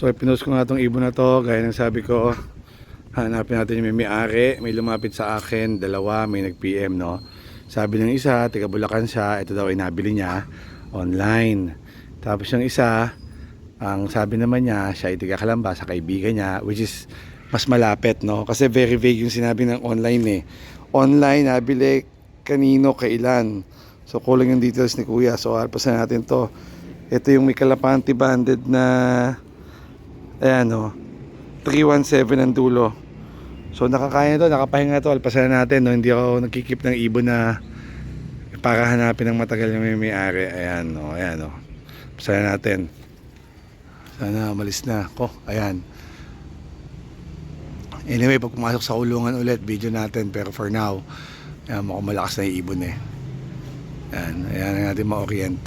So pinost ko nga itong ibon na to, gaya ng sabi ko, hanapin natin yung may-ari. May lumapit sa akin, dalawa, may nag-PM, no. Sabi ng isa, taga Bulacan siya, ito daw ay nabili niya online. Tapos yung isa, ang sabi naman niya, siya ay taga Calamba sa kaibigan niya, which is mas malapit, no. Kasi very vague yung sinabi ng online eh. Online, nabili, kanino, kailan. So kulang yung details ni Kuya. So alpasan natin to. Ito yung may kalapante banded na, ayan o, 317 ang dulo. So nakakaya to, nakapahinga to. Alpasan natin, no? Hindi ako nagkikip ng ibon na para hanapin ng matagal yung may-ari. Ayan o, ayan o. Alpasan natin. Sana malis na ako. Ayan. Anyway, pag pumasok sa kulungan ulit, video natin. Pero for now, ayan, mukhang malakas na yung ibon eh. Ayan, ayan natin ma-orient.